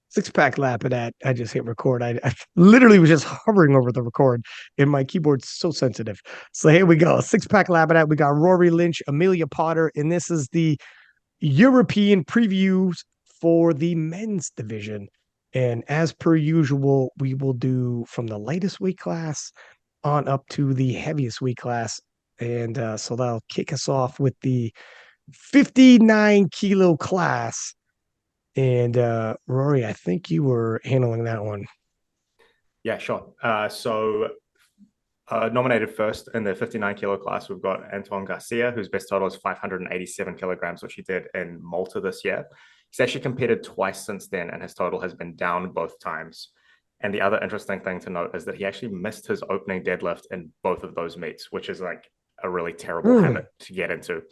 Six-pack Lapadat. I just hit record. I literally was just hovering over the record, and my keyboard's so sensitive. So here we go. Six-pack Lapadat. We got Rory, Lynch, Amelia, Potter, and this is the European previews for the men's division. And as per usual, we will do from the lightest weight class on up to the heaviest weight class. And so that'll kick us off with the 59 kilo class. And Rory, I think you were handling that one. Yeah, sure. Nominated first in the 59 kilo class, we've got Anton Garcia, whose best total is 587 kilograms, which he did in Malta this year. He's actually competed twice since then, and his total has been down both times. And the other interesting thing to note is that he actually missed his opening deadlift in both of those meets, which is like a really terrible Mm. habit to get into.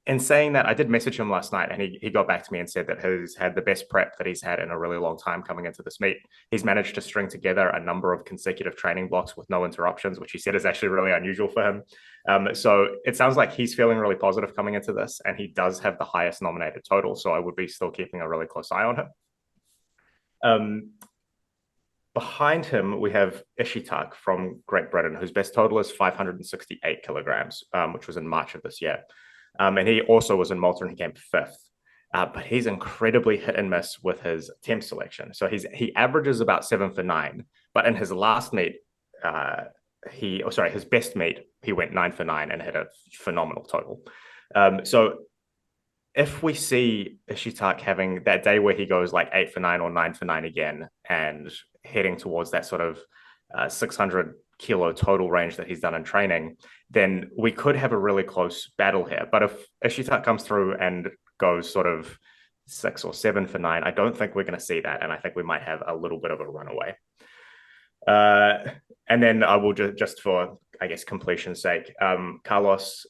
In saying that, I did message him last night and he got back to me and said that he's had the best prep that he's had in a really long time coming into this meet. He's managed to string together a number of consecutive training blocks with no interruptions, which he said is actually really unusual for him. So it sounds like he's feeling really positive coming into this, and he does have the highest nominated total. So I would be still keeping a really close eye on him. Um, Behind him, we have Ishitak from Great Britain, whose best total is 568 kilograms, which was in March of this year. And he also was in Malta and he came fifth. But he's incredibly hit and miss with his attempt selection. So he averages about 7 for 9. But in his last meet, his best meet, he went 9 for 9 and hit a phenomenal total. So if we see Ishitak having that day where he goes like 8 for 9 or 9 for 9 again and heading towards that sort of 600 kilo total range that he's done in training, then we could have a really close battle here. But if Ishitak comes through and goes sort of 6 or 7 for 9, I don't think we're going to see that. And I think we might have a little bit of a runaway. And then I will just for, I guess, completion's sake, Carlos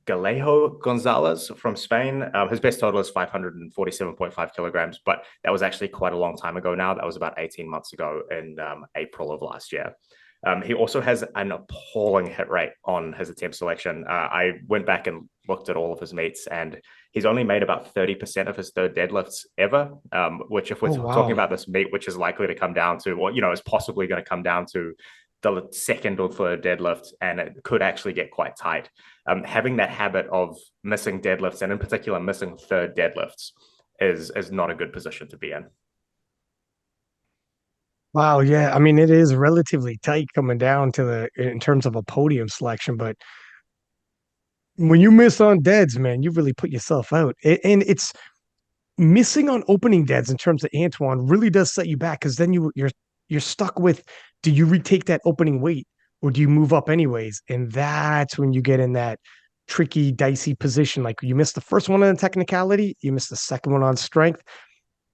Galejo Gonzalez from Spain. His best total is 547.5 kilograms, but that was actually quite a long time ago now. That was about 18 months ago in April of last year. He also has an appalling hit rate on his attempt selection. I went back and looked at all of his meets, and he's only made about 30% of his third deadlifts ever, which if we're Oh, talking wow. about this meet, which is likely to come down to, or, is possibly going to come down to the second or third deadlift, and it could actually get quite tight. Having that habit of missing deadlifts, and in particular missing third deadlifts, is not a good position to be in. Wow, yeah. I mean, it is relatively tight coming down to the in terms of a podium selection, but when you miss on deads, man, you really put yourself out. And it's missing on opening deads in terms of Antoine really does set you back because then you're stuck with, do you retake that opening weight or do you move up anyways? And that's when you get in that tricky, dicey position. Like you missed the first one on the technicality, you missed the second one on strength.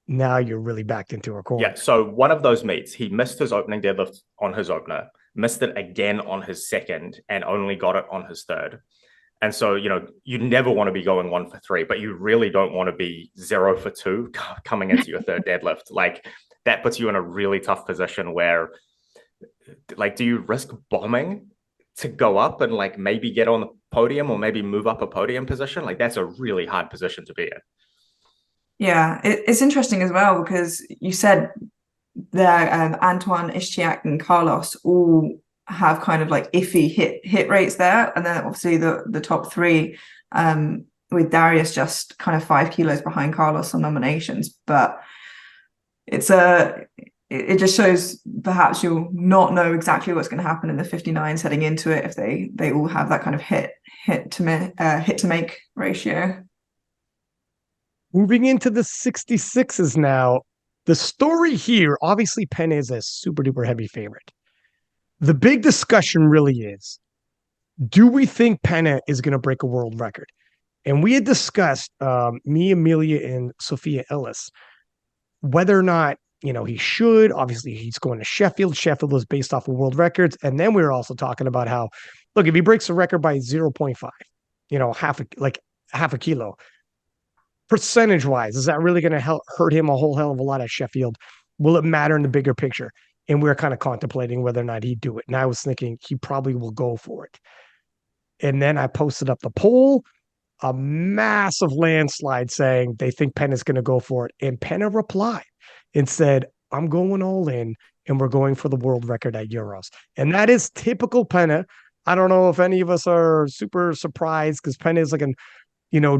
Now you're really backed into a Yeah, corner. so one of those meets, he missed his opening deadlift on his opener, missed it again on his second, and only got it on his third. And so, you never want to be going 1 for 3, but you really don't want to be 0 for 2 coming into your third deadlift. Like that puts you in a really tough position where, like, do you risk bombing to go up and like maybe get on the podium or maybe move up a podium position? Like that's a really hard position to be in. Yeah, it's interesting as well because you said that Antoine, Ishtiak, and Carlos all have kind of like iffy hit rates there, and then obviously the top three, with Darius just kind of 5 kilos behind Carlos on nominations, but it's it just shows perhaps you'll not know exactly what's going to happen in the 59s heading into it if they all have that kind of hit to make ratio. Moving into the 66s now, the story here, obviously, Penn is a super duper heavy favorite. The big discussion really is, do we think Penna is going to break a world record? And we had discussed, me, Amelia, and Sophia Ellis, whether or not, he should. Obviously, he's going to Sheffield. Sheffield was based off of world records. And then we were also talking about how, look, if he breaks the record by 0.5, half a kilo, percentage wise, is that really going to hurt him a whole hell of a lot at Sheffield? Will it matter in the bigger picture? And we are kind of contemplating whether or not he'd do it. And I was thinking he probably will go for it. And then I posted up the poll, a massive landslide saying they think Penn is going to go for it. And Penna replied and said, I'm going all in and we're going for the world record at Euros. And that is typical Penna. I don't know if any of us are super surprised because Penna is like an,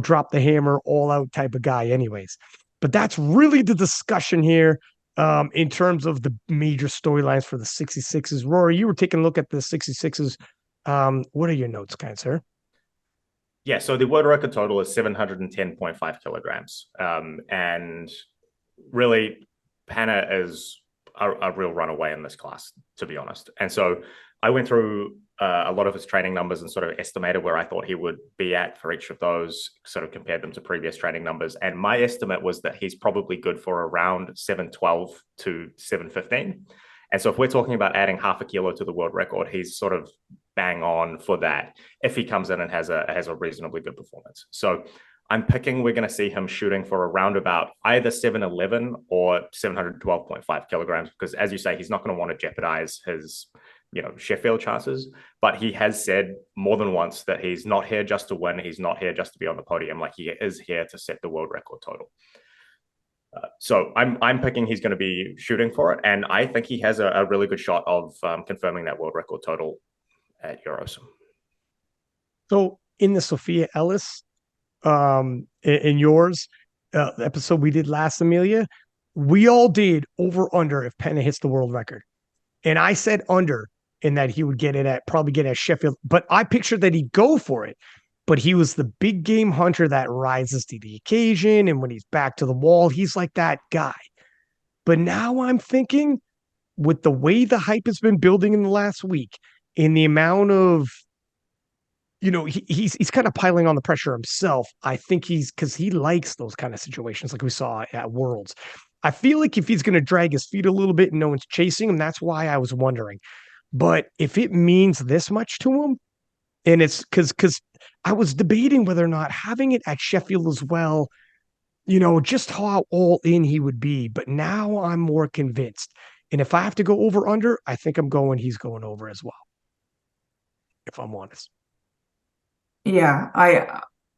drop the hammer, all out type of guy, anyways. But that's really the discussion here in terms of the major storylines for the 66s. Rory, you were taking a look at the 66s. What are your notes, kind sir? Yeah, so the world record total is 710.5 kilograms. And really, Panna is a real runaway in this class, to be honest. And so I went through a lot of his training numbers and sort of estimated where I thought he would be at for each of those, sort of compared them to previous training numbers. And my estimate was that he's probably good for around 712 to 715. And so if we're talking about adding half a kilo to the world record, he's sort of bang on for that if he comes in and has a reasonably good performance. So I'm picking we're going to see him shooting for around about either 711 or 712.5 kilograms, because as you say, he's not going to want to jeopardize his Sheffield chances, but he has said more than once that he's not here just to win. He's not here just to be on the podium. Like, he is here to set the world record total. So I'm picking he's going to be shooting for it, and I think he has a really good shot of confirming that world record total at Euros. So in the Sophia Ellis, in yours episode we did last, Amelia, we all did over under if Penna hits the world record, and I said under in that he would probably get at Sheffield, but I pictured that he'd go for it. But he was the big game hunter that rises to the occasion, and when he's back to the wall, he's like that guy. But now I'm thinking, with the way the hype has been building in the last week, in the amount of, he's kind of piling on the pressure himself. I think because he likes those kind of situations like we saw at Worlds. I feel like if he's going to drag his feet a little bit and no one's chasing him, that's why I was wondering. But if it means this much to him, and it's because I was debating whether or not having it at Sheffield as well, just how all in he would be. But now I'm more convinced. And if I have to go over under, I think he's going over as well, if I'm honest. Yeah,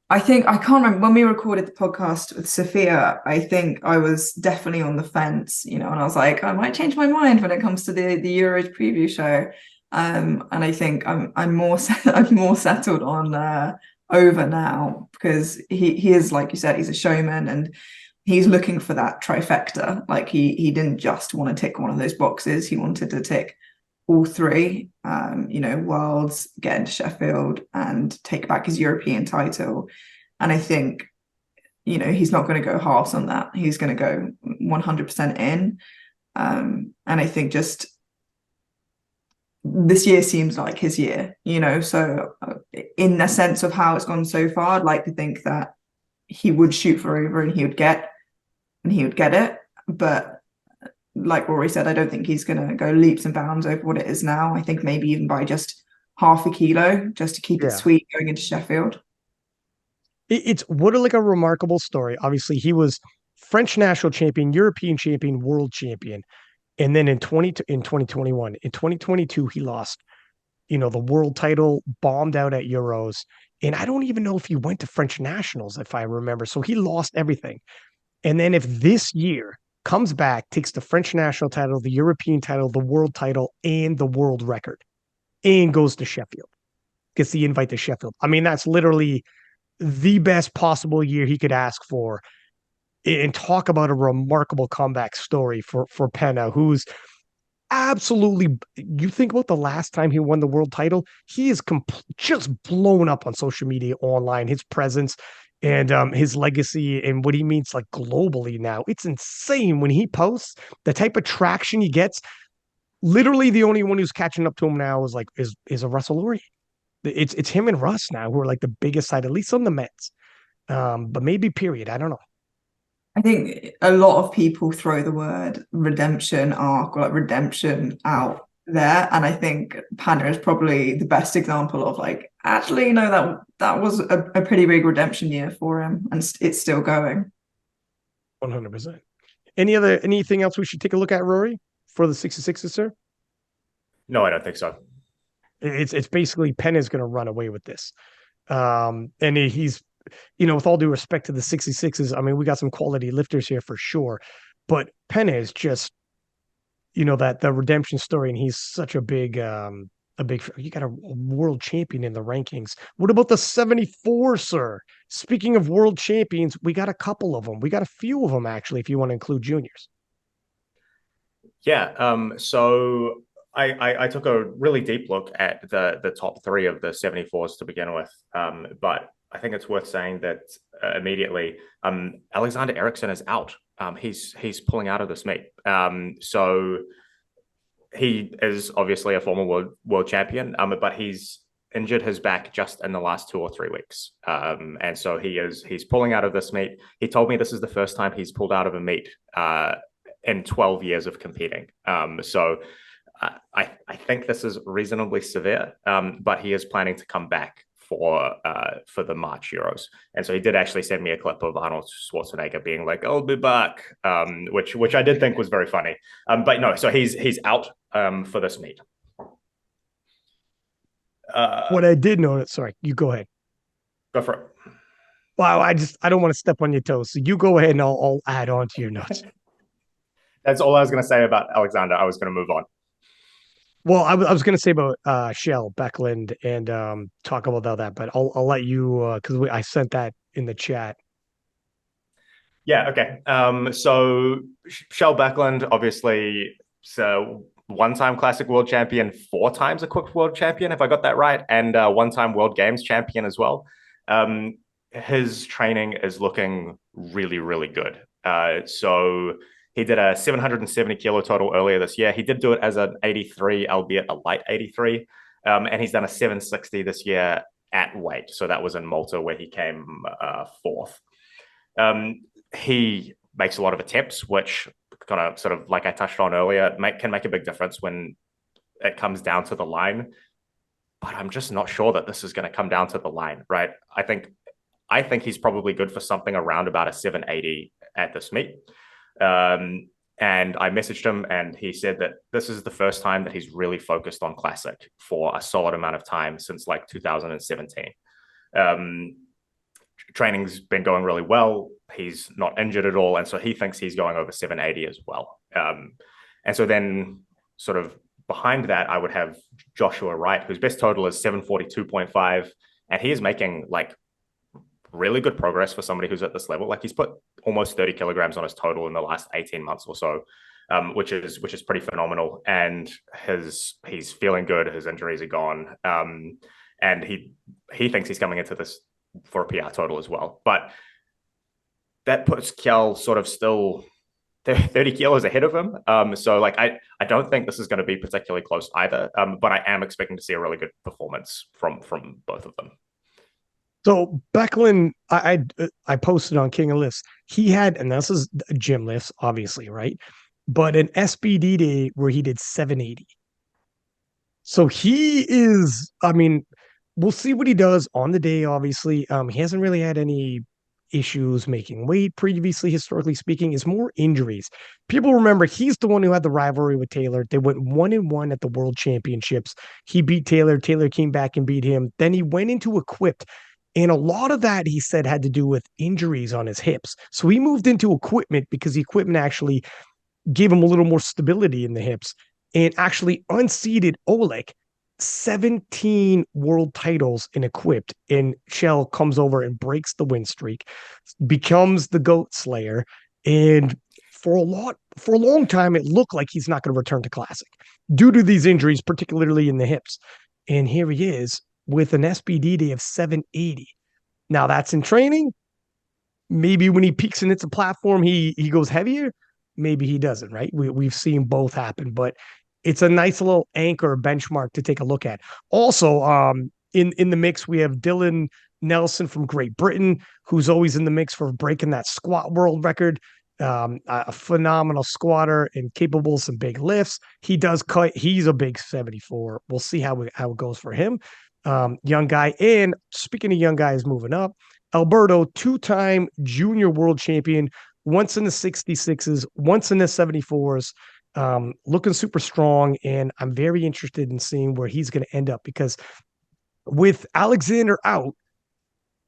I think I can't remember when we recorded the podcast with Sophia. I think I was definitely on the fence, and I was like, I might change my mind when it comes to the Euros preview show. And I think I'm more settled on over now, because he is, like you said, he's a showman and he's looking for that trifecta. Like, he didn't just want to tick one of those boxes. He wanted to tick all three, Worlds, get into Sheffield and take back his European title. And I think, he's not going to go halves on that. He's going to go 100% in. And I think just this year seems like his year, so in the sense of how it's gone so far, I'd like to think that he would shoot for over and he would get it. But like Rory said, I don't think he's going to go leaps and bounds over what it is now. I think maybe even by just half a kilo, just to keep it sweet going into Sheffield. It's like a remarkable story. Obviously, he was French national champion, European champion, world champion. And then in 2021, in 2022, he lost, the world title, bombed out at Euros. And I don't even know if he went to French nationals, if I remember. So he lost everything. And then if this year comes back, takes the French national title, the European title, the world title, and the world record, and goes to Sheffield, gets the invite to Sheffield. I mean, that's literally the best possible year he could ask for. And talk about a remarkable comeback story for Penna, who's absolutely, you think about the last time he won the world title, he is just blown up on social media, online, his presence and his legacy and what he means like globally now. It's insane when he posts the type of traction he gets. Literally the only one who's catching up to him now is a Russell Laurie. It's him and Russ now who are like the biggest side, at least on the Mets. But maybe period. I don't know. I think a lot of people throw the word redemption arc or like redemption out there. And I think Panna is probably the best example of like, actually, no, that was a pretty big redemption year for him. And it's still going. 100%. Anything else we should take a look at, Rory, for the 66ers, sir? No, I don't think so. It's basically Penna's going to run away with this. And he's, with all due respect to the 66s, I mean, we got some quality lifters here for sure. But Pena is just, that the redemption story, and he's such you got a world champion in the rankings. What about the 74, sir? Speaking of world champions, we got a couple of them. We got a few of them, actually, if you want to include juniors. Yeah. So I took a really deep look at the top three of the 74s to begin with. But I think it's worth saying that immediately, Alexander Eriksson is out. He's pulling out of this meet. So he is obviously a former world champion, but he's injured his back just in the last 2 or 3 weeks. And so he's pulling out of this meet. He told me this is the first time he's pulled out of a meet in 12 years of competing. So I think this is reasonably severe, but he is planning to come back for the March Euros. And so he did actually send me a clip of Arnold Schwarzenegger being like, "I'll be back," which I did think was very funny. But no, so he's out for this meet. What I did notice, sorry, you go ahead. Go for it. Wow, I don't want to step on your toes. So you go ahead and I'll add on to your notes. That's all I was going to say about Alexander. I was going to move on. Well, I was going to say about Shell Beckland and talk about that, but I'll let you because I sent that in the chat. Yeah. Okay. So Shell Beckland, obviously, so one-time Classic World Champion, 4 times Equipped World Champion, if I got that right, and one-time World Games Champion as well. His training is looking really, really good. So he did a 770 kilo total earlier this year. He did do it as an 83, albeit a light 83. And he's done a 760 this year at weight. So that was in Malta where he came fourth. He makes a lot of attempts, which kind of sort of like I touched on earlier, can make a big difference when it comes down to the line. But I'm just not sure that this is going to come down to the line, right? I think he's probably good for something around about a 780 at this meet. And I messaged him and he said that this is the first time that he's really focused on Classic for a solid amount of time since like 2017. Training's been going really well. He's not injured at all. And so he thinks he's going over 780 as well. And so then sort of behind that, I would have Joshua Wright, whose best total is 742.5. And he is making like really good progress for somebody who's at this level. Like he's put almost 30 kilograms on his total in the last 18 months or so, which is pretty phenomenal. And he's feeling good. His injuries are gone. And he thinks he's coming into this for a PR total as well. But that puts Kjell sort of still 30 kilos ahead of him. So like I don't think this is going to be particularly close either. But I am expecting to see a really good performance from both of them. So Beckland, I posted on King of Lifts. He had, and this is gym lifts, obviously, right? But an SBD day where he did 780. So he is, I mean, we'll see what he does on the day, obviously. He hasn't really had any issues making weight previously, historically speaking. Is more injuries. People remember he's the one who had the rivalry with Taylor. They went 1-1 at the World Championships. He beat Taylor. Taylor came back and beat him. Then he went into Equipped. And a lot of that, he said, had to do with injuries on his hips. So he moved into equipment because the equipment actually gave him a little more stability in the hips and actually unseated Oleg. 17 world titles in equipped. And Shell comes over and breaks the win streak, becomes the GOAT Slayer. And for a long time, it looked like he's not going to return to Classic due to these injuries, particularly in the hips. And here he is with an SBD day of 780. Now that's in training. Maybe when he peaks and it's a platform, he goes heavier. Maybe he doesn't, right? We've seen both happen, but it's a nice little anchor benchmark to take a look at. Also, in the mix, we have Dylan Nelson from Great Britain, who's always in the mix for breaking that squat world record. A phenomenal squatter and capable of some big lifts. He's a big 74. We'll see how it goes for him. Young guy. And speaking of young guys moving up, Alberto, 2-time junior world champion, once in the 66s, once in the 74s, looking super strong. And I'm very interested in seeing where he's going to end up because with Alexander out,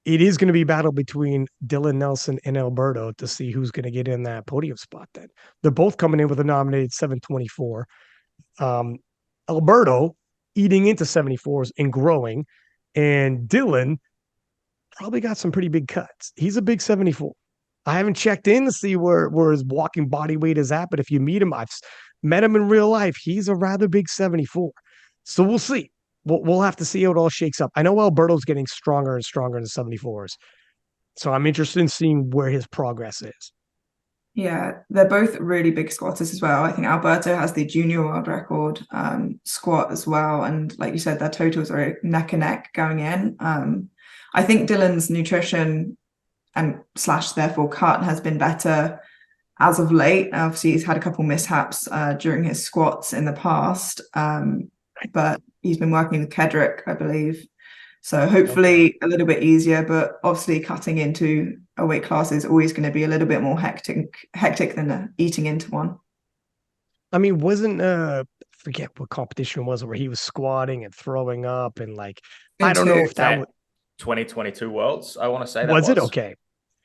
it is going to be battle between Dylan Nelson and Alberto to see who's going to get in that podium spot. Then they're both coming in with a nominated 724. Um, Alberto eating into 74s and growing, and Dylan probably got some pretty big cuts. He's a big 74. I haven't checked in to see where his walking body weight is at, but if you meet him, I've met him in real life. He's a rather big 74. So we'll see. We'll have to see how it all shakes up. I know Alberto's getting stronger and stronger in the 74s. So I'm interested in seeing where his progress is. Yeah, they're both really big squatters as well. I think Alberto has the junior world record squat as well. And like you said, their totals are neck and neck going in. I think Dylan's nutrition and / therefore cut has been better as of late. Obviously, he's had a couple mishaps during his squats in the past, but he's been working with Kedrick, I believe. So hopefully a little bit easier, but obviously cutting into a weight class is always going to be a little bit more hectic than eating into one. I mean, wasn't forget what competition was where he was squatting and throwing up and like I don't know if that was 2022 Worlds. I want to say that was it okay.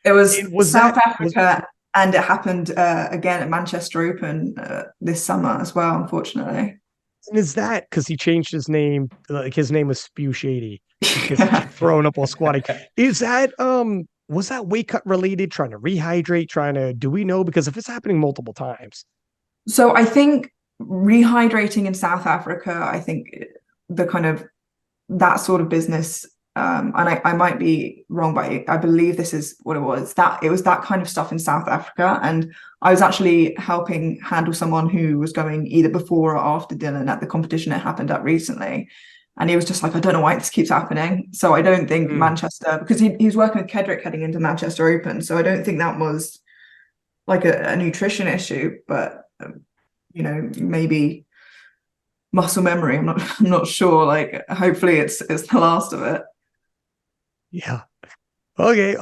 It was South that, Africa, and it happened again at Manchester Open this summer as well, unfortunately. And is that because he changed his name? Like his name was Spew Shady because he kept throwing up while squatting. Is that was that weight cut related? Trying to rehydrate? Do we know? Because if it's happening multiple times. So I think rehydrating in South Africa, I think the kind of that sort of business, and I might be wrong, but I believe this is what it was. That it was that kind of stuff in South Africa, and I was actually helping handle someone who was going either before or after Dylan at the competition it happened at recently. And he was just like, I don't know why this keeps happening. So I don't think Manchester, because he was working with Kedrick heading into Manchester Open. So I don't think that was like a nutrition issue, but maybe muscle memory. I'm not sure. Like hopefully it's the last of it. Yeah. Okay.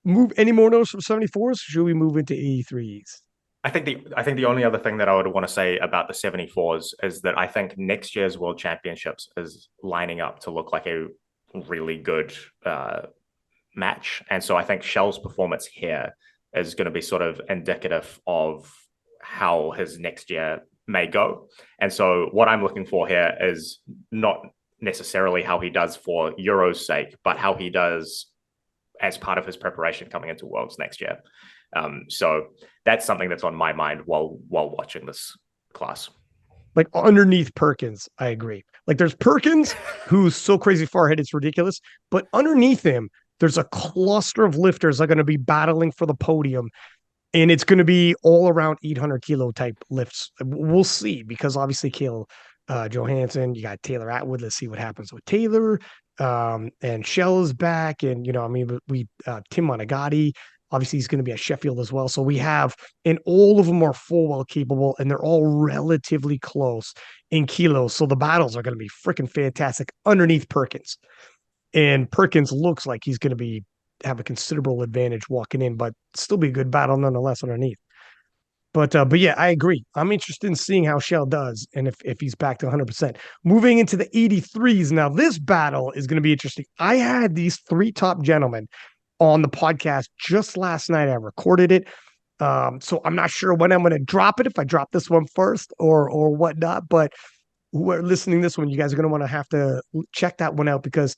Move any more notes from 74s? Should we move into 83s? I think the only other thing that I would want to say about the 74s is that I think next year's World Championships is lining up to look like a really good match. And so I think Shell's performance here is going to be sort of indicative of how his next year may go. And so what I'm looking for here is not necessarily how he does for Euro's sake, but how he does as part of his preparation coming into Worlds next year. So that's something that's on my mind while watching this class. Like underneath Perkins, I agree. Like there's Perkins, who's so crazy far ahead, it's ridiculous. But underneath him, there's a cluster of lifters that are going to be battling for the podium. And it's going to be all around 800 kilo type lifts. We'll see, because obviously Kale Johansson, you got Taylor Atwood. Let's see what happens with Taylor. And Shell is back. And, we Tim Monagatti, obviously he's going to be at Sheffield as well. So we have, and all of them are full well capable, and they're all relatively close in kilos. So the battles are going to be freaking fantastic underneath Perkins. And Perkins looks like he's going to have a considerable advantage walking in, but still be a good battle nonetheless underneath. But yeah, I agree. I'm interested in seeing how Shell does and if he's back to 100%. Moving into the 83s. Now, this battle is going to be interesting. I had these three top gentlemen on the podcast just last night. I recorded it. So I'm not sure when I'm going to drop it, if I drop this one first or whatnot. But who are listening to this one, you guys are going to want to have to check that one out, because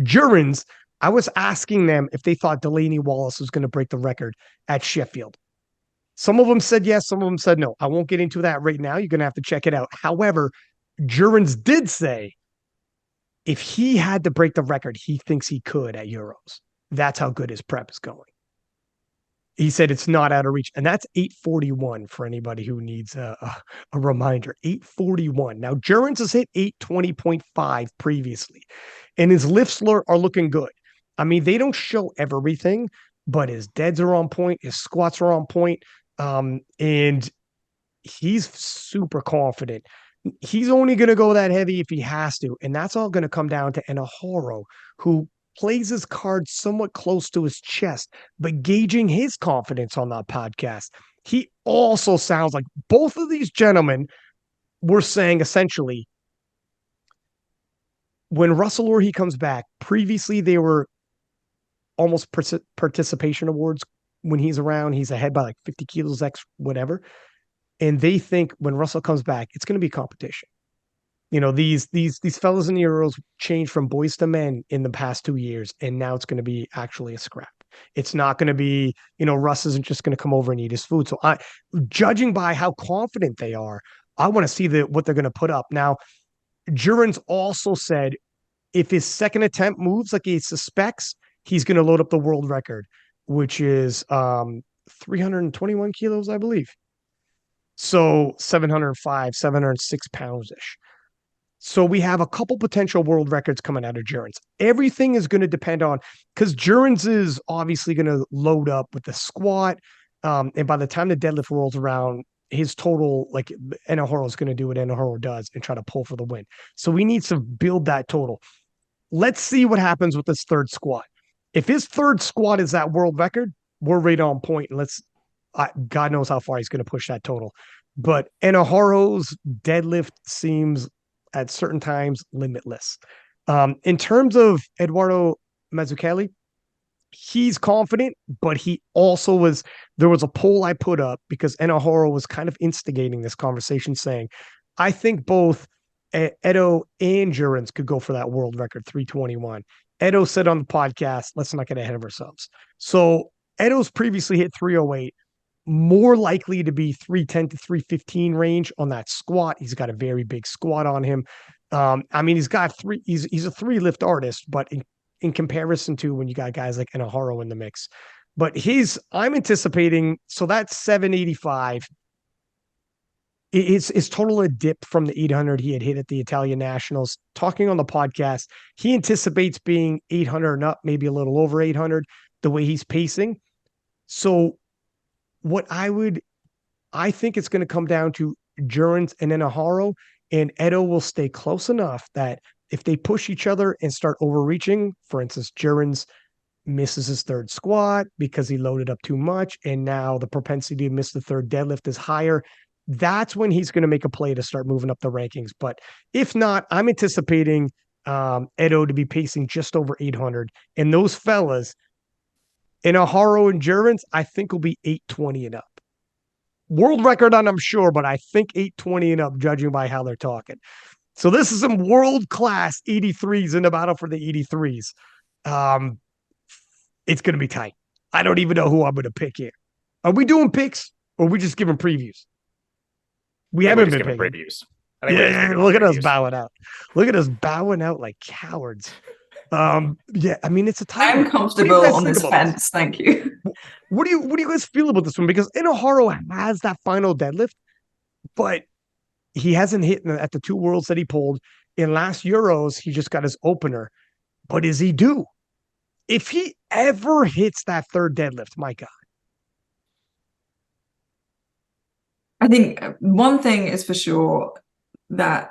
Jurens, I was asking them if they thought Delaney Wallace was going to break the record at Sheffield. Some of them said yes, some of them said no. I won't get into that right now. You're going to have to check it out. However, Jurens did say if he had to break the record, he thinks he could at Euros. That's how good his prep is going. He said it's not out of reach. And that's 841 for anybody who needs a reminder. 841. Now, Jurens has hit 820.5 previously, and his lifts are looking good. I mean, they don't show everything, but his deads are on point. His squats are on point. And he's super confident. He's only going to go that heavy if he has to. And that's all going to come down to Enahoro, who plays his cards somewhat close to his chest, but gauging his confidence on that podcast. He also sounds like both of these gentlemen were saying essentially, when Russell Orhii comes back, previously they were almost participation awards when he's around. He's ahead by like 50 kilos, X, whatever. And they think when Russell comes back, it's going to be competition. These fellas in the Euros changed from boys to men in the past 2 years, and now it's going to be actually a scrap. It's not going to be, Russ isn't just going to come over and eat his food. So judging by how confident they are, I want to see what they're going to put up. Now, Jurens also said if his second attempt moves like he suspects, he's going to load up the world record, which is 321 kilos, I believe. So 705, 706 pounds ish. So we have a couple potential world records coming out of Jurens. Everything is going to depend on, because Jurens is obviously going to load up with the squat. And by the time the deadlift rolls around, his total, like Enahoro is going to do what Enahoro does and try to pull for the win. So we need to build that total. Let's see what happens with this third squat. If his third squat is that world record, we're right on point. And God knows how far he's going to push that total. But Enahoro's deadlift seems at certain times limitless. In terms of Eduardo Mazzucchelli, he's confident, but he also there was a poll I put up because Enahoro was kind of instigating this conversation saying, I think both Edo and Jurens could go for that world record, 321. Edo said on the podcast, let's not get ahead of ourselves. So Edo's previously hit 308, more likely to be 310 to 315 range on that squat. He's got a very big squat on him. He's got he's a 3 lift artist, but in comparison to when you got guys like Enahoro in the mix. But I'm anticipating, so that's 785. It's total a dip from the 800 he had hit at the Italian Nationals. Talking on the podcast, he anticipates being 800 and up, maybe a little over 800, the way he's pacing. So I think it's going to come down to Jurens and Enahoro, and Edo will stay close enough that if they push each other and start overreaching, for instance, Jurens misses his third squat because he loaded up too much, and now the propensity to miss the third deadlift is higher. That's when he's going to make a play to start moving up the rankings. But if not, I'm anticipating Edo to be pacing just over 800. And those fellas, Enahoro and Jurens, I think will be 820 and up. World record on, I'm sure, but I think 820 and up, judging by how they're talking. So this is some world-class 83s in the battle for the 83s. It's going to be tight. I don't even know who I'm going to pick here. Are we doing picks or are we just giving previews? We haven't been picking previews. Yeah, look at us bowing out. Look at us bowing out like cowards. It's a tight I'm comfortable on this fence. Thank you. What do you guys feel about this one? Because Enahoro has that final deadlift, but he hasn't hit at the 2 worlds that he pulled. In last Euros, he just got his opener. But is he due? If he ever hits that third deadlift, my God. I think one thing is for sure that,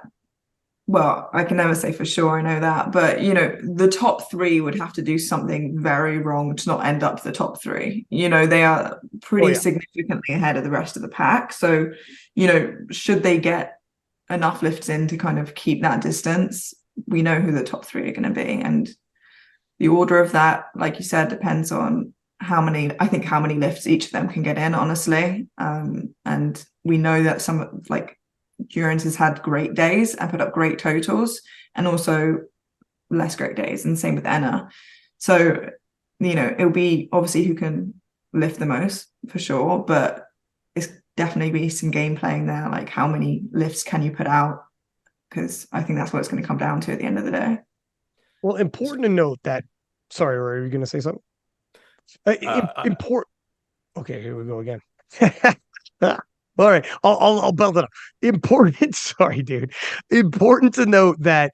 well, I can never say for sure, I know that, but, the top 3 would have to do something very wrong to not end up the top 3. They are pretty significantly ahead of the rest of the pack. So, should they get enough lifts in to kind of keep that distance, we know who the top 3 are going to be. And the order of that, like you said, depends on how many lifts each of them can get in, honestly. And we know that some, like, Jurens has had great days and put up great totals, and also less great days, and same with Enna. So, it'll be obviously who can lift the most for sure, but it's definitely be some game playing there, like how many lifts can you put out, because I think that's what it's going to come down to at the end of the day. Well, important to note that, sorry, Rory, are you going to say something? Important. Okay, here we go again. All right, I'll build it up. Important, sorry, dude. Important to note that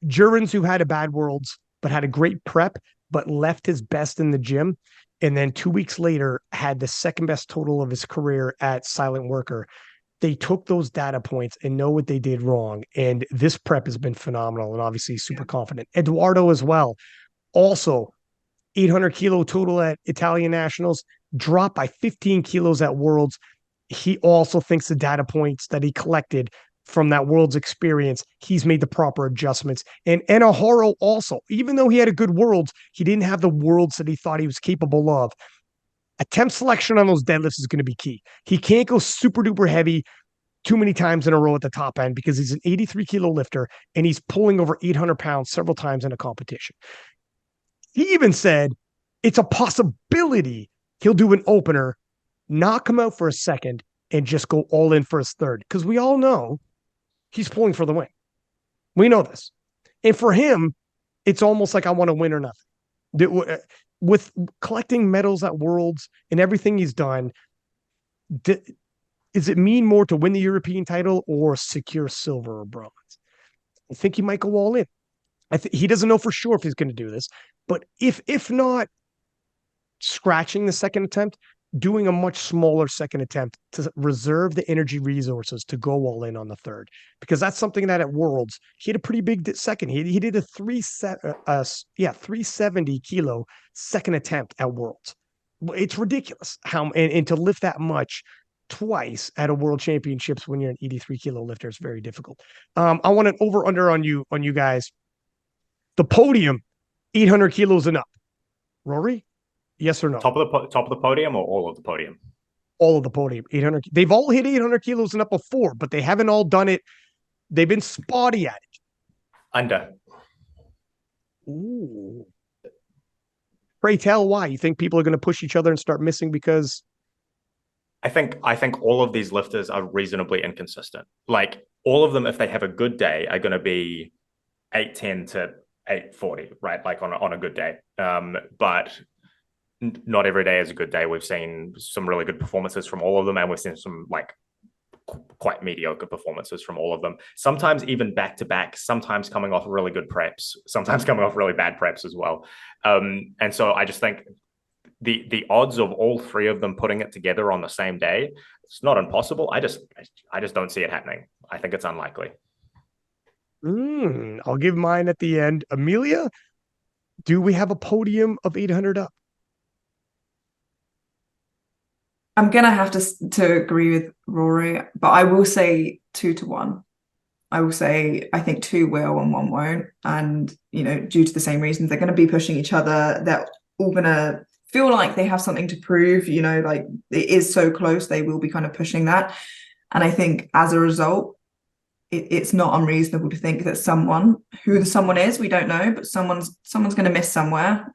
Jurens, who had a bad Worlds but had a great prep, but left his best in the gym, and then 2 weeks later had the second best total of his career at Silent Worker. They took those data points and know what they did wrong, and this prep has been phenomenal, and obviously super confident. Eduardo as well, also 800 kilo total at Italian Nationals, dropped by 15 kilos at Worlds. He also thinks the data points that he collected from that world's experience, he's made the proper adjustments. And Enaharo also, even though he had a good world, he didn't have the worlds that he thought he was capable of. Attempt selection on those deadlifts is going to be key. He can't go super duper heavy too many times in a row at the top end because he's an 83 kilo lifter and he's pulling over 800 pounds several times in a competition. He even said it's a possibility he'll do an opener, not come out for a second, and just go all in for his third. Because we all know he's pulling for the win. We know this. And for him, it's almost like I want to win or nothing. With collecting medals at Worlds and everything he's done, does it mean more to win the European title or secure silver or bronze? I think he might go all in. He doesn't know for sure if he's going to do this, but if not scratching the second attempt, doing a much smaller second attempt to reserve the energy resources to go all in on the third, because that's something that at Worlds he had a pretty big second. He did a 370 kilo second attempt at Worlds. It's ridiculous how and to lift that much twice at a World Championships when you're an 83 kilo lifter is very difficult. I want an over under on you guys. The podium, 800 kilos and up. Rory, yes or no? Top of the podium or all of the podium? All of the podium, 800. They've all hit 800 kilos and up before, but they haven't all done it. They've been spotty at it. Under. Ooh. Pray tell why. You think people are going to push each other and start missing because... I think all of these lifters are reasonably inconsistent. Like all of them, if they have a good day, are going to be 810 to 840, right? Like on a good day. But not every day is a good day. We've seen some really good performances from all of them, and we've seen some like quite mediocre performances from all of them. Sometimes even back to back, sometimes coming off really good preps, sometimes coming off really bad preps as well. And so I just think the odds of all three of them putting it together on the same day, it's not impossible. I just don't see it happening. I think it's unlikely. I'll give mine at the end. Amelia, do we have a podium of 800 up? I'm gonna have to agree with Rory, but I will say 2-1. I will say I think 2 will and 1 won't, and due to the same reasons, they're going to be pushing each other. They're all gonna feel like they have something to prove. Like it is so close, they will be kind of pushing that, and I think as a result, it's not unreasonable to think that who the someone is, we don't know, but someone's going to miss somewhere.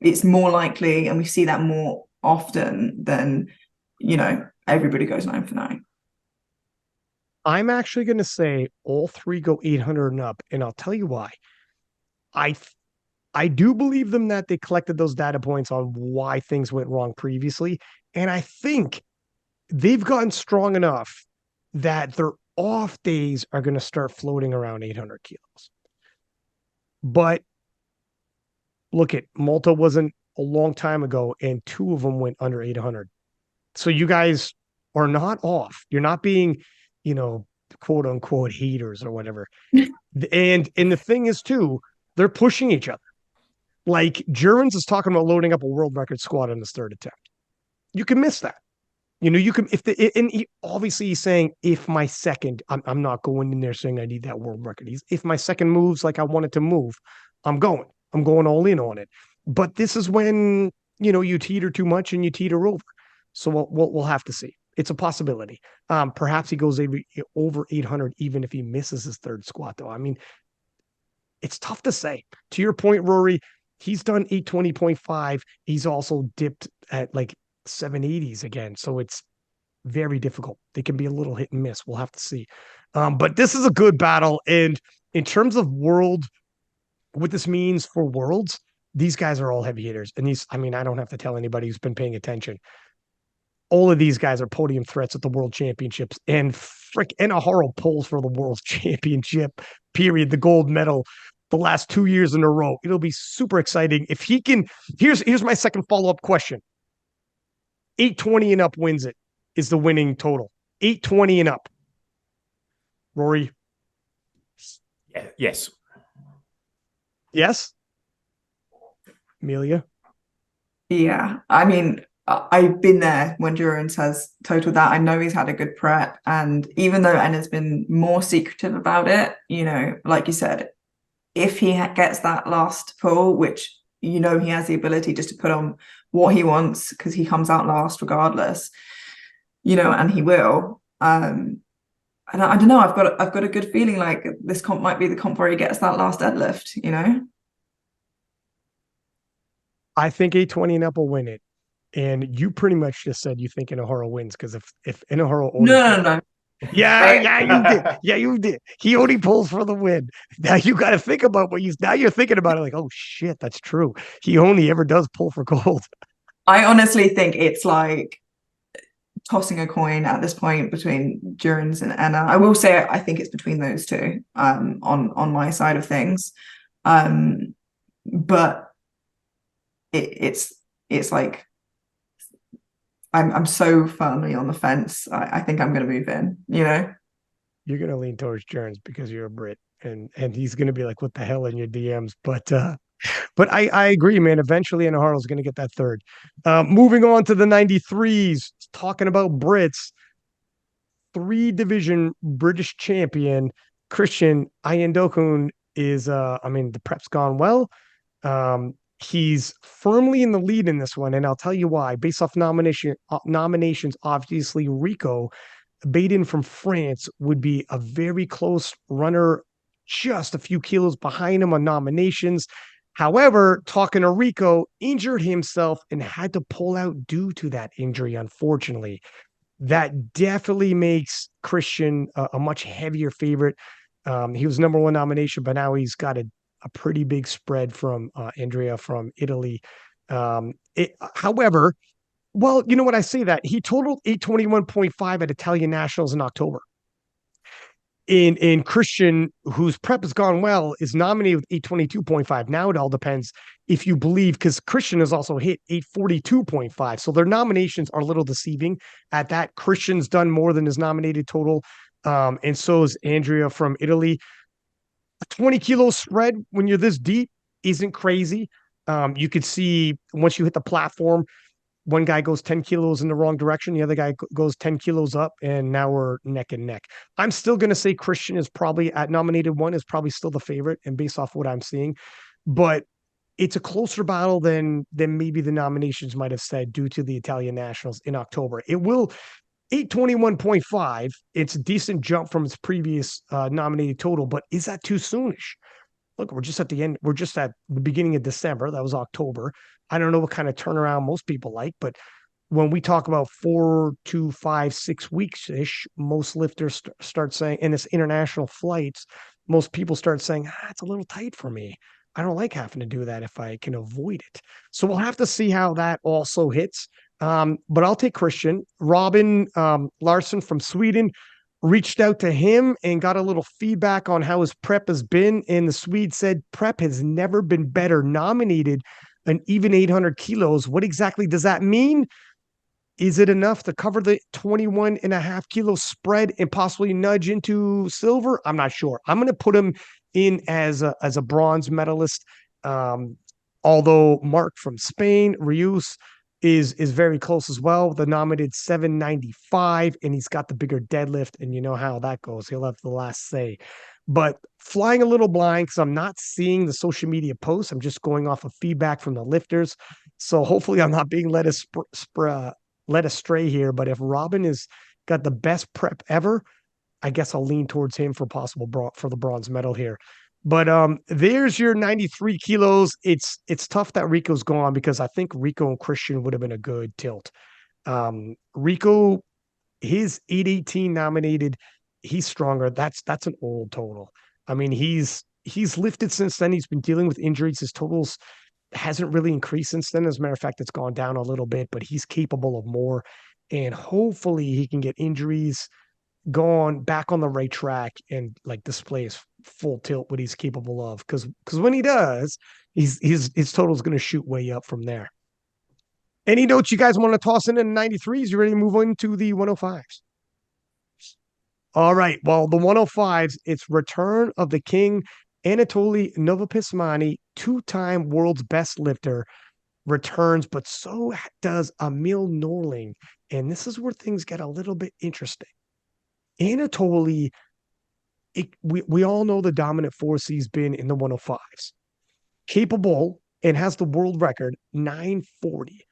It's more likely, and we see that more often than everybody goes 9 for 9. I'm actually going to say all three go 800 and up, and I'll tell you why. I do believe them that they collected those data points on why things went wrong previously, and I think they've gotten strong enough that their off days are going to start floating around 800 kilos. But look, Malta wasn't a long time ago, and 2 of them went under 800. So you guys are not off. You're not being, quote unquote haters or whatever. And the thing is too, they're pushing each other. Like Germans is talking about loading up a world record squat on his third attempt. You can miss that. You can, obviously he's saying, if my second, I'm not going in there saying I need that world record. If my second moves like I want it to move, I'm going all in on it. But this is when, you teeter too much and you teeter over. So we'll have to see. It's a possibility. Perhaps he goes over 800, even if he misses his third squat though. I mean, it's tough to say. To your point, Rory, he's done 820.5. He's also dipped at like 780s again. So it's very difficult. They can be a little hit and miss. We'll have to see. But this is a good battle. And in terms of what this means for Worlds, these guys are all heavy hitters. And I don't have to tell anybody who's been paying attention. All of these guys are podium threats at the World Championships. And Enaharo pulls for the World Championship, period, the gold medal the last 2 years in a row. It'll be super exciting. If he can, here's my second follow-up question. 820 and up wins it, is the winning total. 820 and up. Rory? Yes. Yeah. I mean, I've been there when Durance has totaled that. I know he's had a good prep, and even though Enna's been more secretive about it, you know, like you said, if he gets that last pull, which you know he has the ability just to put on what he wants because he comes out last regardless, you know, and he will. And I don't know. I've got a good feeling like this comp might be the comp where he gets that last deadlift. You know. I think 820 and up will win it. And you pretty much just said you think Inohara wins because if Inohara only No. yeah, Right. yeah, you did. Yeah, you did. He only pulls for the win. Now you got to think about what you. Now you're thinking about it like, oh shit, that's true. He only ever does pull for gold. I honestly think it's like tossing a coin at this point between Durance and Enna. I will say I think it's between those two. On my side of things, but it's like I'm so firmly on the fence. I think I'm going to move in. You know. You're gonna lean towards Jones because you're a Brit, and he's gonna be like, what the hell in your DMs? But I agree, man. Eventually, Inohara's gonna get that third. Moving on to the 93s, talking about Brits. 3 division British champion Christian Ayendokun is I mean the prep's gone well. He's firmly in the lead in this one, and I'll tell you why. Based off nominations, obviously Rico Baden from France would be a very close runner, just a few kilos behind him on nominations. However, talking to Rico, injured himself and had to pull out due to that injury, unfortunately. That definitely makes Christian a much heavier favorite. He was #1 nomination, but now he's got a pretty big spread from Andrea from Italy. However, well, you know what? I say that he totaled 821.5 at Italian Nationals in October. In Christian, whose prep has gone well, is nominated with 822.5. Now it all depends if you believe, because Christian has also hit 842.5. So their nominations are a little deceiving at that. Christian's done more than his nominated total. And so is Andrea from Italy. A 20 kilo spread when you're this deep isn't crazy. You could see once you hit the platform, one guy goes 10 kilos in the wrong direction. The other guy goes 10 kilos up, and now we're neck and neck. I'm still going to say Christian is probably at nominated 1 is probably still the favorite, and based off what I'm seeing, but it's a closer battle than maybe the nominations might have said due to the Italian Nationals in October. It will 821.5. It's a decent jump from its previous nominated total, but is that too soonish? Look, we're just at the end. We're just at the beginning of December. That was October. I don't know what kind of turnaround most people like, but when we talk about 4 to 5, 6 weeks ish, most lifters start saying, and it's international flights, most people start saying, it's a little tight for me. I don't like having to do that if I can avoid it. So we'll have to see how that also hits. But I'll take Christian. Robin Larson from Sweden reached out to him and got a little feedback on how his prep has been. And the Swede said prep has never been better. Nominated an even 800 kilos. What exactly does that mean? Is it enough to cover the 21.5 kilo spread and possibly nudge into silver? I'm not sure. I'm going to put him in as a bronze medalist. Although Mark from Spain, Rius, is very close as well. The nominated 795, and he's got the bigger deadlift, and you know how that goes. He'll have the last say. But flying a little blind because I'm not seeing the social media posts. I'm just going off of feedback from the lifters. So hopefully I'm not being led astray here. But if Robin has got the best prep ever, I guess I'll lean towards him for for the bronze medal here. But there's your 93 kilos. It's tough that Rico's gone because I think Rico and Christian would have been a good tilt. Rico, his 818 nominated, he's stronger. That's an old total. I mean, he's lifted since then. He's been dealing with injuries. His totals hasn't really increased since then. As a matter of fact, it's gone down a little bit, but he's capable of more. And hopefully he can get injuries gone back on the right track and like display his full tilt, what he's capable of. Because when he does, his total is going to shoot way up from there. Any notes you guys want to toss in the 93s? You ready to move on to the 105s? All right. Well, the 105s, it's return of the king, Anatoly Novopismani, 2-time world's best lifter, returns, but so does Emil Norling. And this is where things get a little bit interesting. Anatoly, we all know the dominant force he's been in the 105s. Capable and has the world record, 940.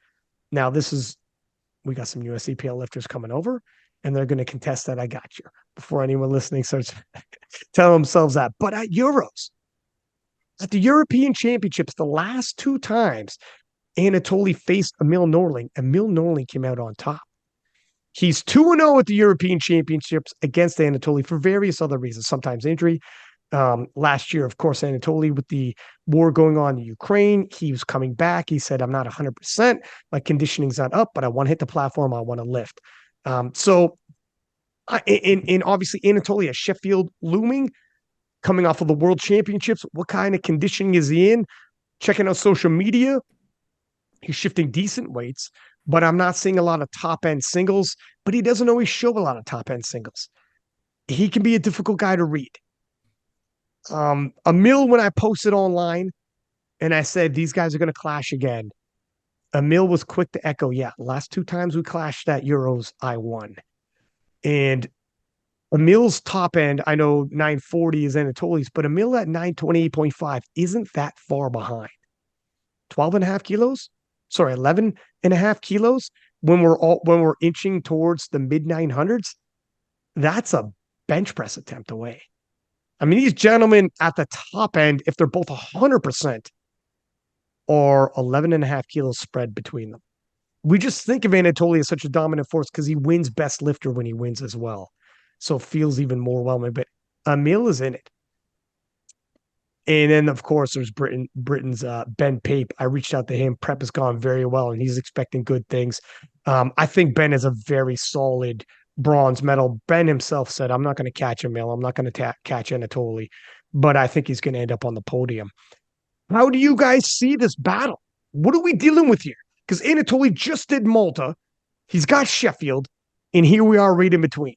Now, we got some USCPL lifters coming over, and they're going to contest that. I got you before anyone listening starts telling themselves that. But at Euros, at the European Championships, the last two times Anatoly faced Emil Norling came out on top. He's 2-0 at the European Championships against Anatoly for various other reasons, sometimes injury. Last year, of course, Anatoly, with the war going on in Ukraine, he was coming back. He said, I'm not 100%. My conditioning's not up, but I want to hit the platform. I want to lift. So obviously Anatoly at Sheffield looming, coming off of the World Championships. What kind of conditioning is he in? Checking out social media. He's shifting decent weights, but I'm not seeing a lot of top-end singles, but he doesn't always show a lot of top-end singles. He can be a difficult guy to read. Emil, when I posted online and I said, these guys are going to clash again, Emil was quick to echo, yeah, last two times we clashed at Euros, I won. And Emil's top end, I know 940 is Anatoly's, but Emil at 928.5 isn't that far behind. 12 and a half kilos? Sorry, 11 and a half kilos when we're inching towards the mid 900s. That's a bench press attempt away. I mean, these gentlemen at the top end, if they're both 100%, are 11 and a half kilos spread between them. We just think of Anatoly as such a dominant force because he wins best lifter when he wins as well. So it feels even more overwhelming, but Emil is in it. And then, of course, there's Britain's Ben Pape. I reached out to him. Prep has gone very well, and he's expecting good things. I think Ben is a very solid bronze medal. Ben himself said, I'm not going to catch Emil. I'm not going to catch Anatoly, but I think he's going to end up on the podium. How do you guys see this battle? What are we dealing with here? Because Anatoly just did Malta. He's got Sheffield, and here we are right in between.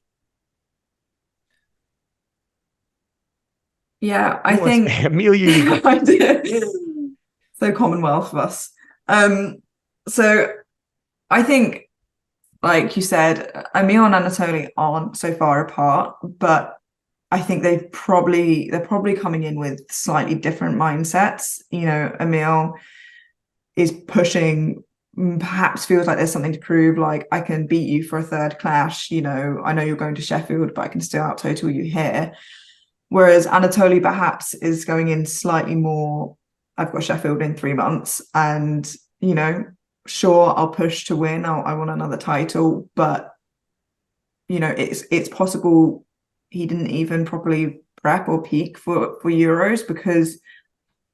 Yeah, I think Amelia, you go. I did. So Commonwealth of us. So I think, like you said, Emil and Anatoly aren't so far apart, but I think they're probably coming in with slightly different mindsets. You know, Emil is pushing, perhaps feels like there's something to prove, like I can beat you for a third clash. You know, I know you're going to Sheffield, but I can still out total you here. Whereas Anatoly perhaps is going in slightly more, I've got Sheffield in 3 months and, you know, sure, I'll push to win. I want another title, but, you know, it's possible he didn't even properly prep or peak for Euros because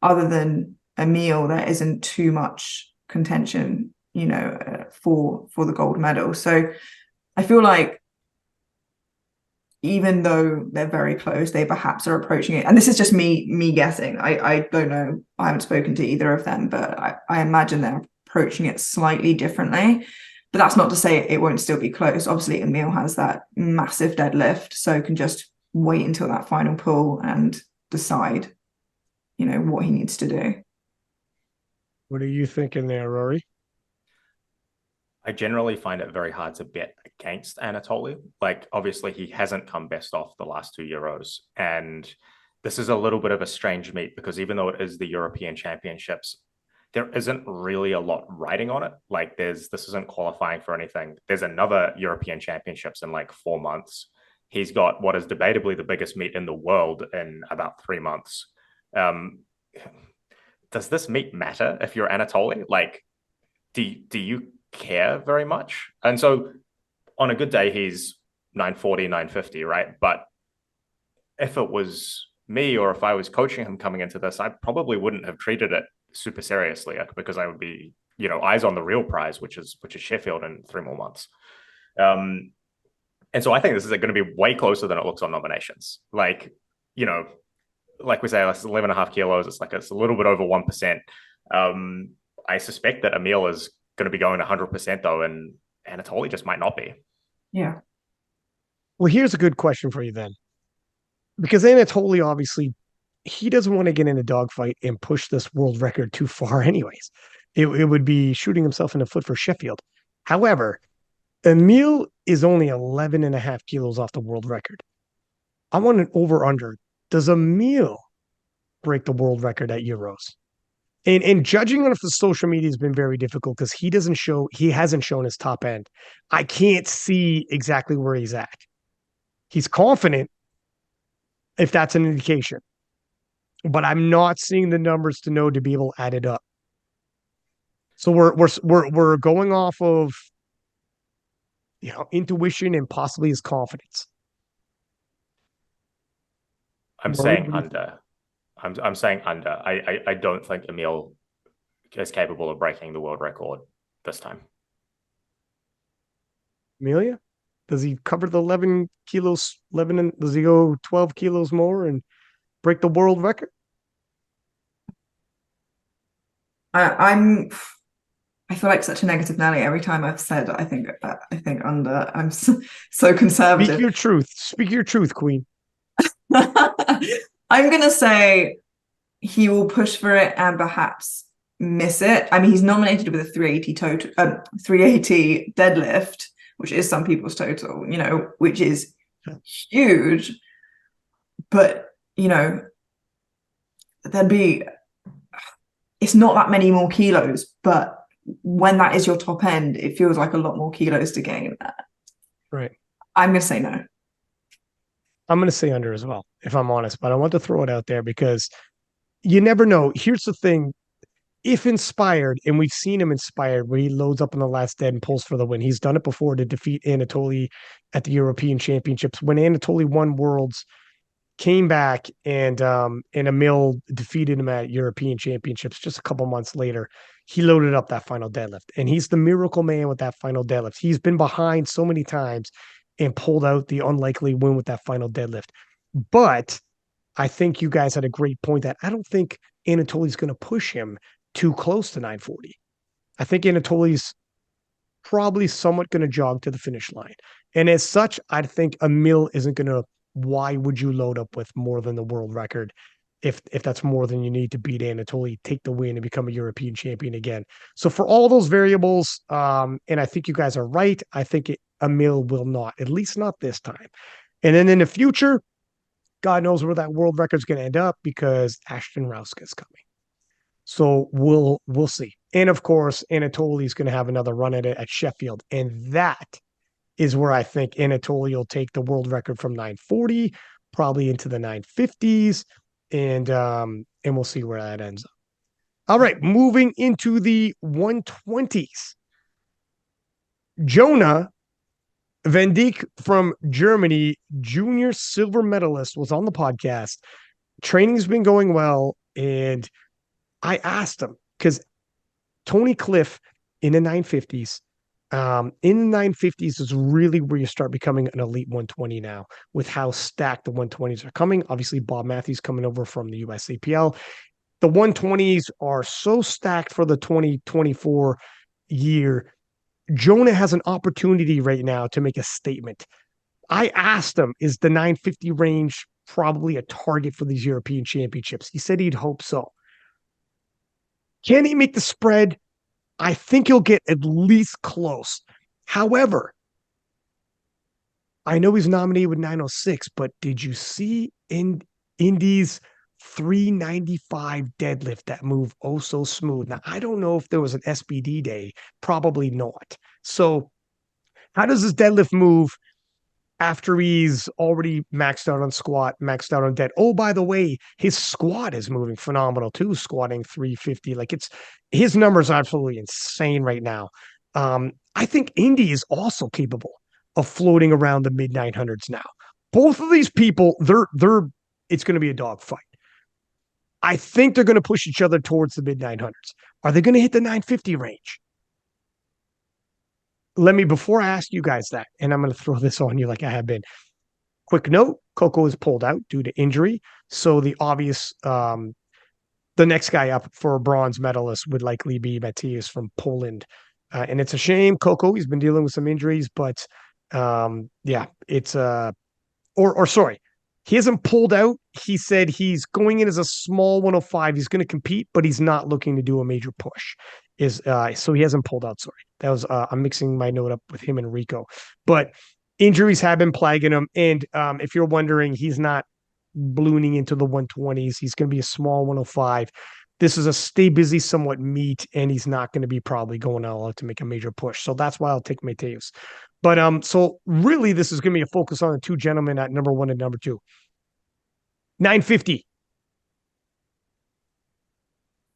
other than Emil, there isn't too much contention, you know, for the gold medal. So I feel like even though they're very close, they perhaps are approaching it. And this is just me guessing. I don't know. I haven't spoken to either of them, but I imagine they're approaching it slightly differently. But that's not to say it won't still be close. Obviously, Emil has that massive deadlift, so can just wait until that final pull and decide, you know, what he needs to do. What are you thinking there, Rory? I generally find it very hard to bet against Anatoly. Like, obviously, he hasn't come best off the last 2 Euros. And this is a little bit of a strange meet because even though it is the European Championships, there isn't really a lot riding on it. Like, this isn't qualifying for anything. There's another European Championships in like 4 months. He's got what is debatably the biggest meet in the world in about 3 months. Does this meet matter if you're Anatoly? Like, do you care very much? And so on a good day, he's 940, 950, right? But if it was me or if I was coaching him coming into this, I probably wouldn't have treated it super seriously because I would be, you know, eyes on the real prize, which is Sheffield in 3 more months. And so I think this is going to be way closer than it looks on nominations. Like, you know, like we say, it's 11 and a half kilos. It's a little bit over 1%. I suspect that Emil is going to be going 100% though, and Anatoly just might not be. Yeah. Well, here's a good question for you then. Because Anatoly, obviously, he doesn't want to get in a dogfight and push this world record too far anyways. it would be shooting himself in the foot for Sheffield. However, Emil is only 11 and a half kilos off the world record. I want an over under. Does Emil break the world record at Euros? And judging on if the social media has been very difficult because he hasn't shown his top end. I can't see exactly where he's at. He's confident, if that's an indication, but I'm not seeing the numbers to know to be able to add it up. So we're going off of intuition and possibly his confidence. I'm saying under. I'm saying under. I don't think Emil is capable of breaking the world record this time. Amelia, does he cover the 11 kilos? 11 and does he go 12 kilos more and break the world record? I feel like such a negative Nelly every time I've said I think under. I'm so conservative. Speak your truth. Speak your truth, Queen. I'm gonna say he will push for it and perhaps miss it. I mean, he's nominated with a 380 total, 380 deadlift, which is some people's total, which is huge. But it's not that many more kilos, but when that is your top end, it feels like a lot more kilos to gain. Right. I'm going to say no. I'm going to say under as well, if I'm honest, but I want to throw it out there because you never know. Here's the thing. If inspired, and we've seen him inspired where he loads up in the last dead and pulls for the win. He's done it before to defeat Anatoly at the European Championships. When Anatoly won Worlds, came back and Emil defeated him at European Championships just a couple months later. He loaded up that final deadlift, and he's the miracle man with that final deadlift. He's been behind so many times and pulled out the unlikely win with that final deadlift. But I think you guys had a great point that I don't think Anatoly's going to push him too close to 940. I think Anatoly's probably somewhat going to jog to the finish line. And as such, I think Emil isn't going to. Why would you load up with more than the world record if that's more than you need to beat Anatoly, take the win, and become a European champion again? So for all those variables, and I think you guys are right, I think Emil will not, at least not this time. And then in the future, God knows where that world record's going to end up because Ashton Rouska is coming. So we'll see. And of course, Anatoly is going to have another run at it at Sheffield, and that is where I think Anatoly will take the world record from 940, probably into the 950s, and we'll see where that ends up. All right, moving into the 120s. Jonah Van Dijk from Germany, junior silver medalist, was on the podcast. Training's been going well, and I asked him because Tony Cliff in the 950s. In the 950s is really where you start becoming an elite 120 now with how stacked the 120s are coming. Obviously, Bob Matthews coming over from the USAPL. The 120s are so stacked for the 2024 year. Jonah has an opportunity right now to make a statement. I asked him, is the 950 range probably a target for these European championships? He said he'd hope so. Can he make the spread? I think he'll get at least close. However, I know he's nominated with 906, but did you see in Indy's 395 deadlift that move oh so smooth? Now, I don't know if there was an SBD day. Probably not. So how does this deadlift move after he's already maxed out on squat, maxed out on dead? Oh, by the way, his squat is moving phenomenal too, squatting 350. Like his numbers are absolutely insane right now. I think Indy is also capable of floating around the mid 900s now. Both of these people, it's going to be a dogfight. I think they're going to push each other towards the mid 900s. Are they going to hit the 950 range? Before I ask you guys that, and I'm going to throw this on you like I have been. Quick note, Coco is pulled out due to injury. So the obvious, the next guy up for a bronze medalist would likely be Matthias from Poland. And it's a shame, Coco, he's been dealing with some injuries, but yeah, it's, sorry, He hasn't pulled out. He said he's going in as a small 105. He's going to compete, but he's not looking to do a major push. So he hasn't pulled out. Sorry, that was I'm mixing my note up with him and Rico. But injuries have been plaguing him, and if you're wondering, he's not ballooning into the 120s. He's going to be a small 105. This is a stay busy, somewhat meat, and he's not going to be probably going out to make a major push. So that's why I'll take Mateus. But so really, this is going to be a focus on the two gentlemen at number 1 and number 2. 950.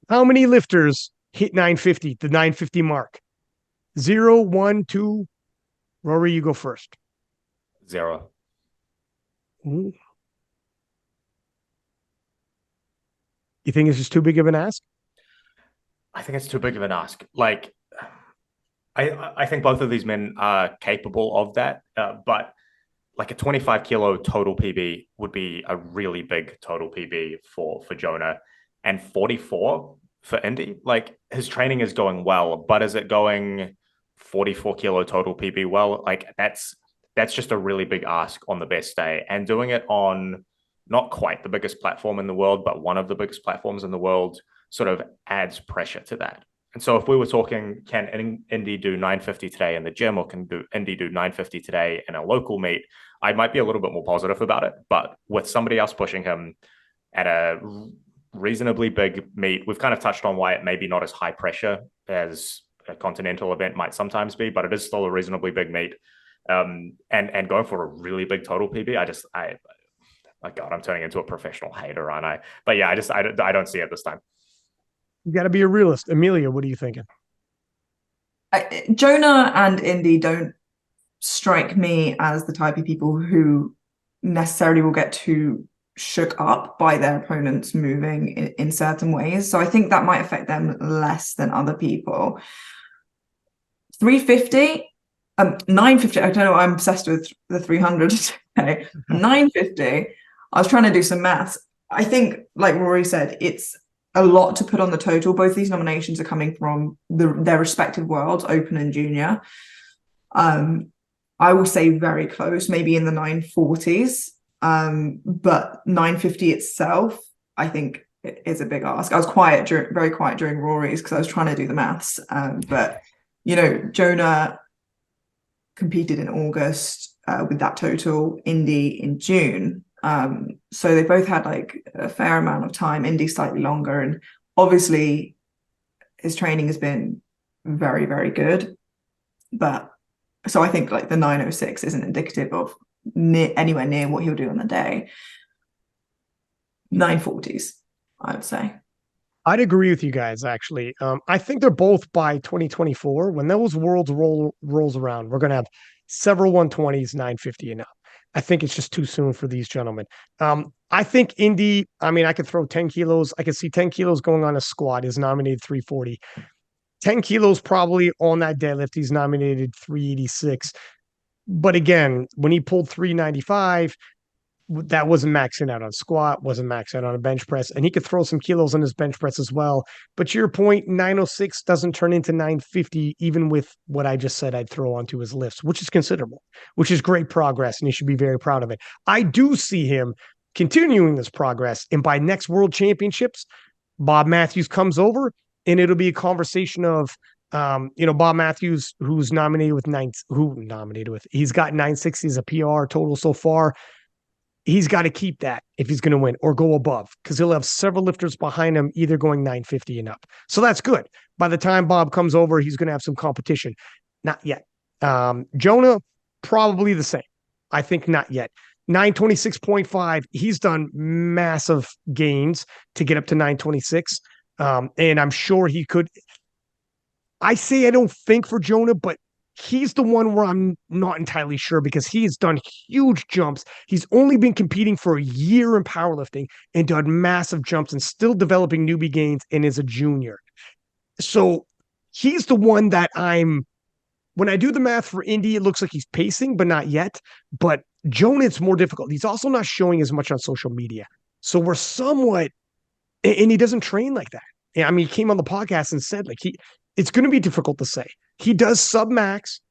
How many lifters hit 950, the 950 mark? 0, 1, 2. Rory, you go first. 0. Ooh. You think it's just too big of an ask? I think it's too big of an ask. Like, I think both of these men are capable of that, but like a 25 kilo total PB would be a really big total PB for Jonah, and 44 for Indy. Like, his training is going well, but is it going 44 kilo total PB well? Like, that's just a really big ask on the best day, and doing it on not quite the biggest platform in the world, but one of the biggest platforms in the world sort of adds pressure to that. And so if we were talking, can Indy do 950 today in the gym, or can Indy do 950 today in a local meet, I might be a little bit more positive about it. But with somebody else pushing him at a reasonably big meet, we've kind of touched on why it may be not as high pressure as a continental event might sometimes be, but it is still a reasonably big meet. And going for a really big total PB, my God, I'm turning into a professional hater, aren't I? But yeah, I don't see it this time. You got to be a realist. Amelia, what are you thinking? Jonah and Indy don't strike me as the type of people who necessarily will get too shook up by their opponents moving in certain ways. So I think that might affect them less than other people. 350, 950. I don't know. I'm obsessed with the 300 today. 950. I was trying to do some maths. I think, like Rory said, it's a lot to put on the total. Both these nominations are coming from their respective worlds, open and junior. I will say very close, maybe in the 940s. But 950 itself, I think, is a big ask. I was very quiet during Rory's because I was trying to do the maths. But Jonah competed in August with that total, Indy in June. So they both had like a fair amount of time, Indy slightly longer, and obviously his training has been very, very good. But so I think like the 906 isn't indicative of anywhere near what he'll do on the day. 940s, I would say. I'd agree with you guys, actually. I think they're both by 2024. When those worlds rolls around, we're going to have several 120s, 950 and up. I think it's just too soon for these gentlemen. I think Indy, I could throw 10 kilos. I could see 10 kilos going on a squat. Is nominated 340. 10 kilos probably on that deadlift. He's nominated 386. But again, when he pulled 395, that wasn't maxing out on squat, wasn't maxing out on a bench press, and he could throw some kilos on his bench press as well. But to your point, 906 doesn't turn into 950, even with what I just said I'd throw onto his lifts, which is considerable, which is great progress, and he should be very proud of it. I do see him continuing this progress, and by next World Championships, Bob Matthews comes over, and it'll be a conversation of Bob Matthews, he's got 960 as a PR total so far. He's got to keep that if he's going to win, or go above, because he'll have several lifters behind him, either going 950 and up. So that's good. By the time Bob comes over, he's going to have some competition. Not yet. Jonah, probably the same. I think not yet. 926.5. He's done massive gains to get up to 926. And I'm sure he could. I don't think for Jonah, but he's the one where I'm not entirely sure, because he has done huge jumps. He's only been competing for a year in powerlifting and done massive jumps and still developing newbie gains and is a junior. So he's the one that when I do the math for Indy, it looks like he's pacing, but not yet. But Jonah, it's more difficult. He's also not showing as much on social media. So we're somewhat, and he doesn't train like that. He came on the podcast and said, like, it's going to be difficult to say. He does sub-max.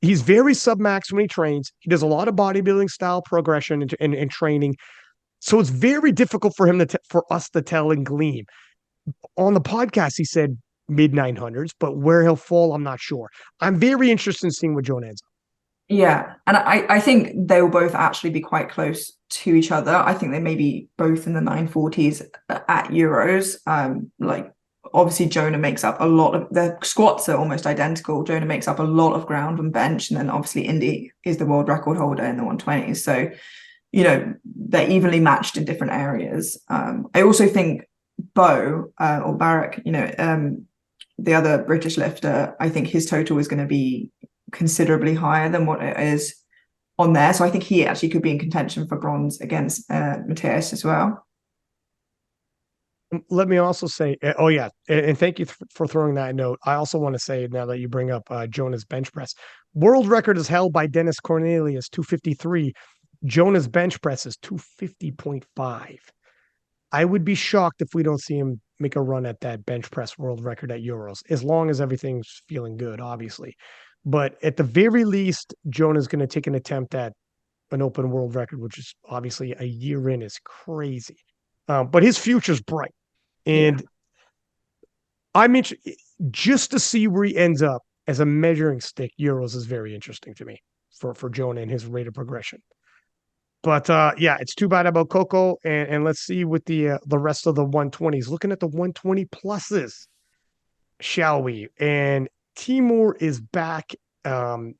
He's very sub-max when he trains. He does a lot of bodybuilding style progression and training. So it's very difficult for him for us to tell and glean. On the podcast, he said mid 900s, but where he'll fall, I'm not sure. I'm very interested in seeing what Jonah ends up. Yeah, and I think they will both actually be quite close to each other. I think they may be both in the 940s at Euros. Like obviously Jonah makes up a lot of the squats are almost identical. Jonah makes up a lot of ground and bench, and then obviously Indy is the world record holder in the 120s. So, you know, they're evenly matched in different areas. I also think Bo or Barrack, the other British lifter, I think his total is going to be considerably higher than what it is on there. So I think he actually could be in contention for bronze against Matthias as well. Let me also say, oh yeah, and thank you for throwing that note. I also want to say, now that you bring up Jonah's bench press, world record is held by Dennis Cornelius, 253. Jonah's bench press is 250.5. I would be shocked if we don't see him make a run at that bench press world record at Euros, as long as everything's feeling good, obviously. But at the very least, Jonah's going to take an attempt at an open world record, which is obviously a year in is crazy. But his future's bright. And I'm interested just to see where he ends up as a measuring stick. Euros is very interesting to me for Jonah and his rate of progression. But yeah, it's too bad about Coco. And let's see with the rest of the 120s. Looking at the 120 pluses, shall we? And Timur is back. I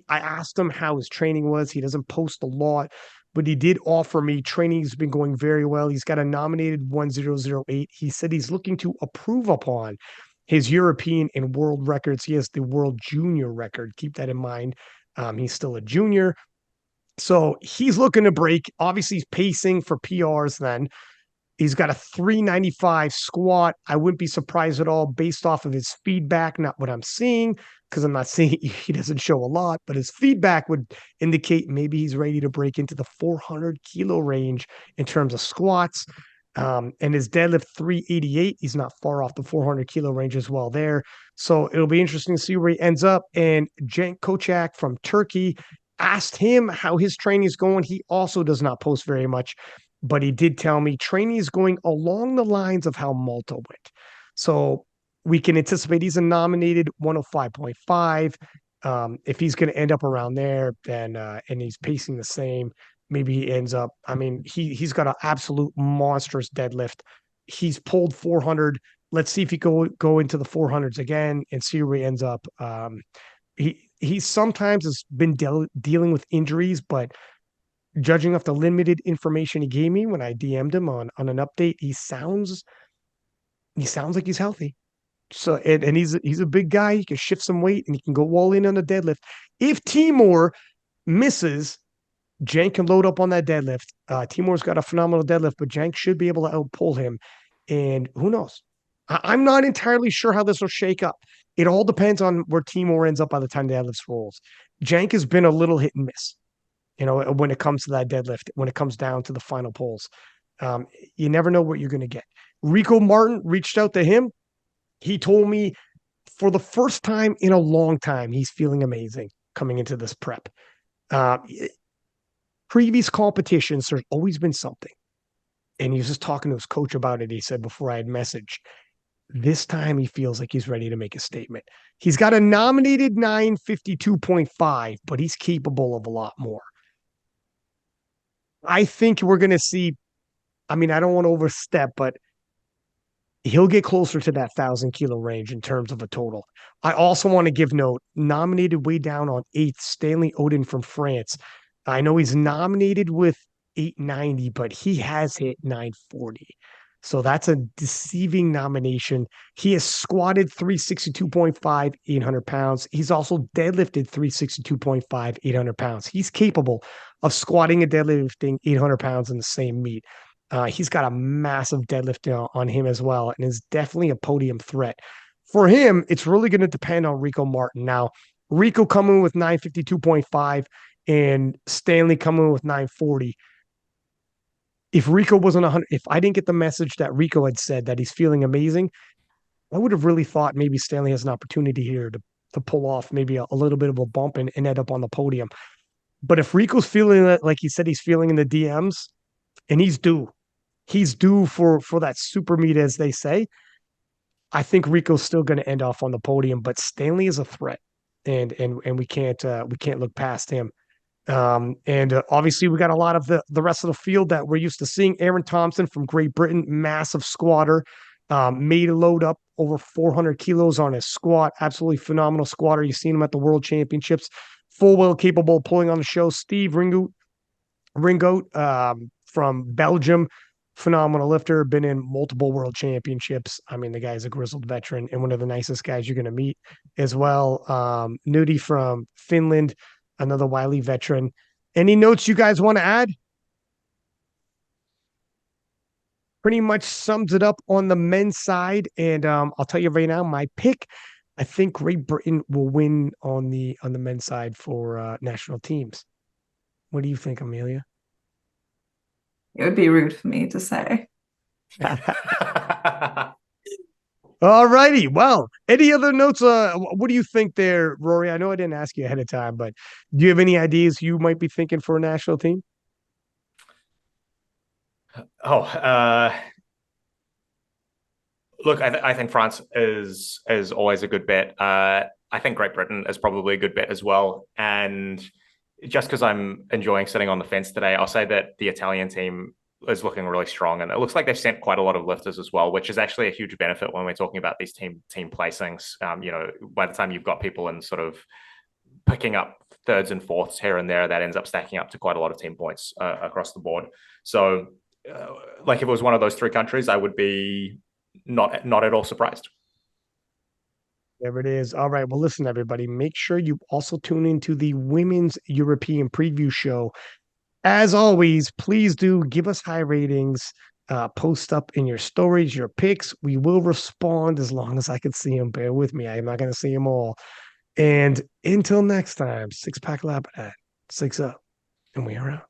asked him how his training was. He doesn't post a lot, but he did offer me training's been going very well. He's got a nominated 1008. He said he's looking to improve upon his European and world records. He has the world junior record. Keep that in mind. He's still a junior. So he's looking to break. Obviously, he's pacing for PRs then. He's got a 395 squat. I wouldn't be surprised at all based off of his feedback, not what I'm seeing, because I'm not seeing he doesn't show a lot, but his feedback would indicate maybe he's ready to break into the 400 kilo range in terms of squats. And his deadlift 388, he's not far off the 400 kilo range as well there. So it'll be interesting to see where he ends up. And Cenk Koçak from Turkey, asked him how his training is going. He also does not post very much, but he did tell me training is going along the lines of how Malta went. So we can anticipate he's a nominated 105.5. If he's going to end up around there, then and he's pacing the same, maybe he ends up. I mean, he's got an absolute monstrous deadlift. He's pulled 400. Let's see if he go into the 400s again and see where he ends up. He sometimes has been dealing with injuries, but judging off the limited information he gave me when I DM'd him on an update, he sounds like he's healthy. So and he's a big guy. He can shift some weight and he can go all in on the deadlift. If Timur misses, Cenk can load up on that deadlift. Timur's got a phenomenal deadlift, but Cenk should be able to outpull him. And who knows? I'm not entirely sure how this will shake up. It all depends on where Timur ends up by the time the deadlift rolls. Cenk has been a little hit and miss, when it comes to that deadlift, when it comes down to the final pulls. You never know what you're going to get. Rico Martin reached out to him. He told me for the first time in a long time, he's feeling amazing coming into this prep. Previous competitions, there's always been something. And he was just talking to his coach about it. He said before I had messaged, this time he feels like he's ready to make a statement. He's got a nominated 952.5, but he's capable of a lot more. I think we're going to see, I mean, I don't want to overstep, but he'll get closer to that 1,000 kilo range in terms of a total. I also want to give note, nominated way down on 8th, Stanley Odin from France. I know he's nominated with 890, but he has hit 940. So that's a deceiving nomination. He has squatted 362.5, 800 pounds. He's also deadlifted 362.5, 800 pounds. He's capable of squatting and deadlifting 800 pounds in the same meet. He's got a massive deadlift on him as well, and is definitely a podium threat. For him, it's really going to depend on Rico Martin. Now, Rico coming with 952.5 and Stanley coming with 940. If Rico wasn't 100, if I didn't get the message that Rico had said that he's feeling amazing, I would have really thought maybe Stanley has an opportunity here to pull off maybe a little bit of a bump and end up on the podium. But if Rico's feeling like he said he's feeling in the DMs, I would have really thought maybe Stanley has an opportunity here to pull off maybe a little bit of a bump and end up on the podium. But if Rico's feeling like he said he's feeling in the DMs, and he's due. He's due for that super meet, as they say. I think Rico's still going to end off on the podium, but Stanley is a threat, and we can't look past him. And obviously, we got a lot of the rest of the field that we're used to seeing. Aaron Thompson from Great Britain, massive squatter, made a load up over 400 kilos on his squat. Absolutely phenomenal squatter. You've seen him at the World Championships. Full well capable of pulling on the show. Steve Ringoat from Belgium, phenomenal lifter, been in multiple world championships. I mean, the guy's a grizzled veteran and one of the nicest guys you're going to meet as well. Nudie from Finland, another wily veteran. Any notes you guys want to add? Pretty much sums it up on the men's side. And I'll tell you right now, my pick, I think Great Britain will win on the men's side for national teams. What do you think, Amelia? It would be rude for me to say. All righty. Well, any other notes? What do you think there, Rory? I know I didn't ask you ahead of time, but do you have any ideas you might be thinking for a national team? Oh, look, I think France is always a good bet. I think Great Britain is probably a good bet as well. And just because I'm enjoying sitting on the fence today, I'll say that the Italian team is looking really strong, and it looks like they've sent quite a lot of lifters as well, which is actually a huge benefit when we're talking about these team placings. By the time you've got people in sort of picking up thirds and fourths here and there, that ends up stacking up to quite a lot of team points across the board. So, like if it was one of those three countries, I would be not at all surprised. There it is. All right. Well, listen, everybody, make sure you also tune into the Women's European Preview Show. As always, please do give us high ratings. Post up in your stories, your picks. We will respond as long as I can see them. Bear with me. I'm not going to see them all. And until next time, six pack Lapadat, six up, and we are out.